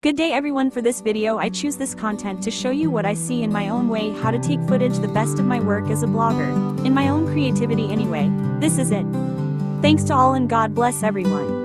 Good day everyone. For this video I choose this content to show you what I see in my own way, how to take footage the best of my work as a blogger, in my own creativity anyway. This is it. Thanks to all and God bless everyone.